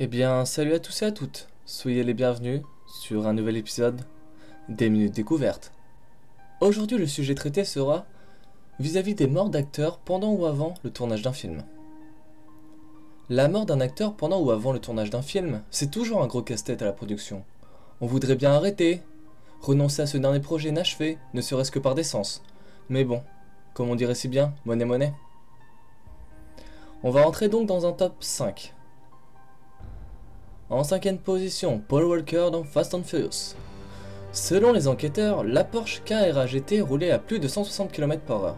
Eh bien, salut à tous et à toutes. Soyez les bienvenus sur un nouvel épisode des Minutes Découvertes. Aujourd'hui, le sujet traité sera vis-à-vis des morts d'acteurs pendant ou avant le tournage d'un film. La mort d'un acteur pendant ou avant le tournage d'un film, c'est toujours un gros casse-tête à la production. On voudrait bien arrêter, renoncer à ce dernier projet inachevé, ne serait-ce que par décence. Mais bon, comme on dirait si bien, monnaie monnaie. On va rentrer donc dans un top 5. En cinquième position, Paul Walker dans Fast and Furious. Selon les enquêteurs, la Porsche Carrera GT roulait à plus de 160 km/h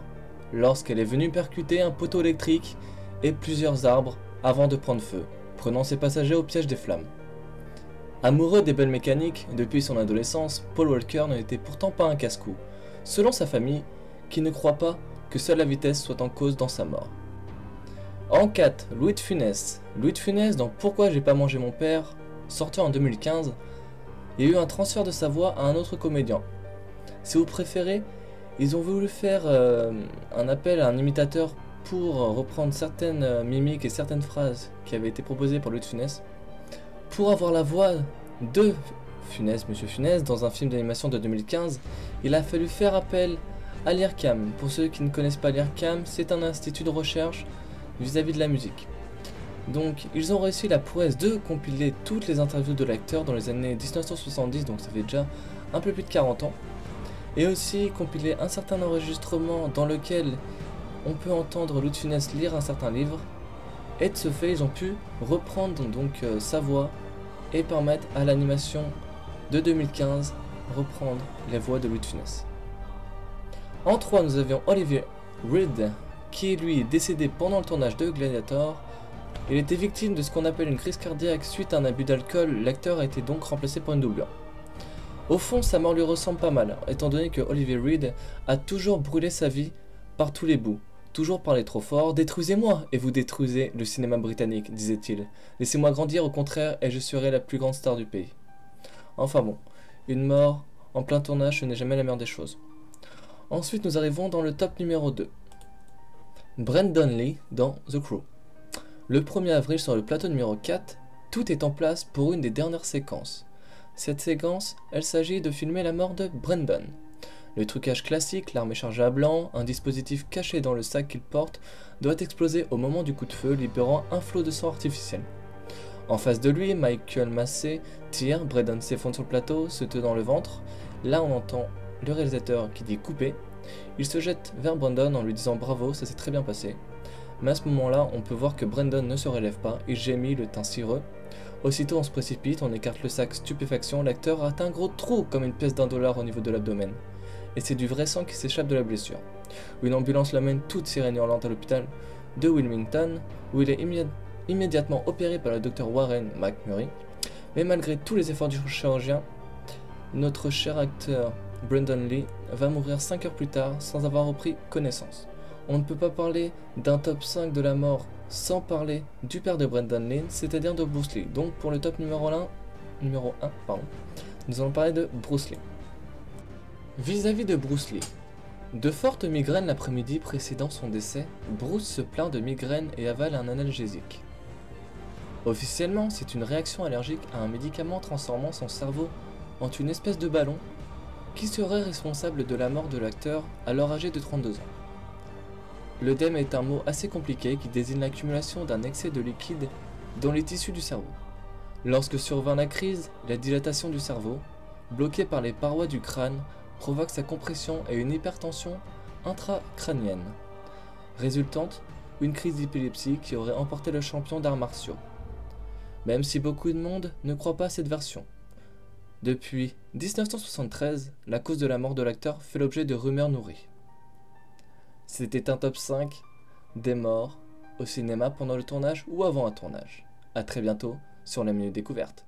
lorsqu'elle est venue percuter un poteau électrique et plusieurs arbres avant de prendre feu, prenant ses passagers au piège des flammes. Amoureux des belles mécaniques depuis son adolescence, Paul Walker n'était pourtant pas un casse-cou, selon sa famille, qui ne croit pas que seule la vitesse soit en cause dans sa mort. En 4, Louis de Funès. Louis de Funès dans Pourquoi j'ai pas mangé mon père, sorti en 2015, il y a eu un transfert de sa voix à un autre comédien. Si vous préférez, ils ont voulu faire un appel à un imitateur pour reprendre certaines mimiques et certaines phrases qui avaient été proposées par Louis de Funès, pour avoir la voix de Funès, Monsieur Funès, dans un film d'animation de 2015, il a fallu faire appel à l'IRCAM. Pour ceux qui ne connaissent pas l'IRCAM, c'est un institut de recherche vis-à-vis de la musique. Donc ils ont réussi la prouesse de compiler toutes les interviews de l'acteur dans les années 1970, donc ça fait déjà un peu plus de 40 ans, et aussi compiler un certain enregistrement dans lequel on peut entendre Louis de Funès lire un certain livre, et de ce fait ils ont pu reprendre donc sa voix et permettre à l'animation de 2015 reprendre les voix de Louis de Funès. En 3 nous avions Oliver Reed, qui lui est décédé pendant le tournage de Gladiator. Il était victime de ce qu'on appelle une crise cardiaque suite à un abus d'alcool, l'acteur a été donc remplacé par une doublure. Au fond, sa mort lui ressemble pas mal, étant donné que Oliver Reed a toujours brûlé sa vie par tous les bouts, toujours parlé trop fort, détruisez-moi et vous détruisez le cinéma britannique, disait-il. Laissez-moi grandir au contraire et je serai la plus grande star du pays. Enfin bon, une mort en plein tournage, ce n'est jamais la meilleure des choses. Ensuite, nous arrivons dans le top numéro 2. Brandon Lee dans The Crow. Le 1er avril sur le plateau numéro 4, tout est en place pour une des dernières séquences. Cette séquence, elle s'agit de filmer la mort de Brandon. Le trucage classique, l'arme est chargée à blanc, un dispositif caché dans le sac qu'il porte, doit exploser au moment du coup de feu, libérant un flot de sang artificiel. En face de lui, Michael Massey tire, Brandon s'effondre sur le plateau, se tenant le ventre. Là, on entend le réalisateur qui dit couper. Il se jette vers Brandon en lui disant bravo, ça s'est très bien passé. Mais à ce moment-là, on peut voir que Brandon ne se relève pas, il gémit le teint cireux. Aussitôt on se précipite, on écarte le sac stupéfaction, l'acteur a un gros trou comme une pièce d'1$ au niveau de l'abdomen. Et c'est du vrai sang qui s'échappe de la blessure. Une ambulance l'amène toute sirène hurlante à l'hôpital de Wilmington, où il est immédiatement opéré par le docteur Warren McMurray. Mais malgré tous les efforts du chirurgien, notre cher acteur Brandon Lee va mourir 5 heures plus tard sans avoir repris connaissance. On ne peut pas parler d'un top 5 de la mort sans parler du père de Brandon Lee, c'est-à-dire de Bruce Lee. Donc pour le top numéro 1, nous allons parler de Bruce Lee. Vis-à-vis de Bruce Lee, de fortes migraines l'après-midi précédant son décès, Bruce se plaint de migraines et avale un analgésique. Officiellement, c'est une réaction allergique à un médicament transformant son cerveau en une espèce de ballon qui serait responsable de la mort de l'acteur alors âgé de 32 ans. L'œdème est un mot assez compliqué qui désigne l'accumulation d'un excès de liquide dans les tissus du cerveau. Lorsque survint la crise, la dilatation du cerveau, bloquée par les parois du crâne, provoque sa compression et une hypertension intracrânienne. Résultante, une crise d'épilepsie qui aurait emporté le champion d'arts martiaux. Même si beaucoup de monde ne croit pas à cette version. Depuis 1973, la cause de la mort de l'acteur fait l'objet de rumeurs nourries. C'était un top 5 des morts au cinéma pendant le tournage ou avant un tournage. A très bientôt sur la Minute Découverte.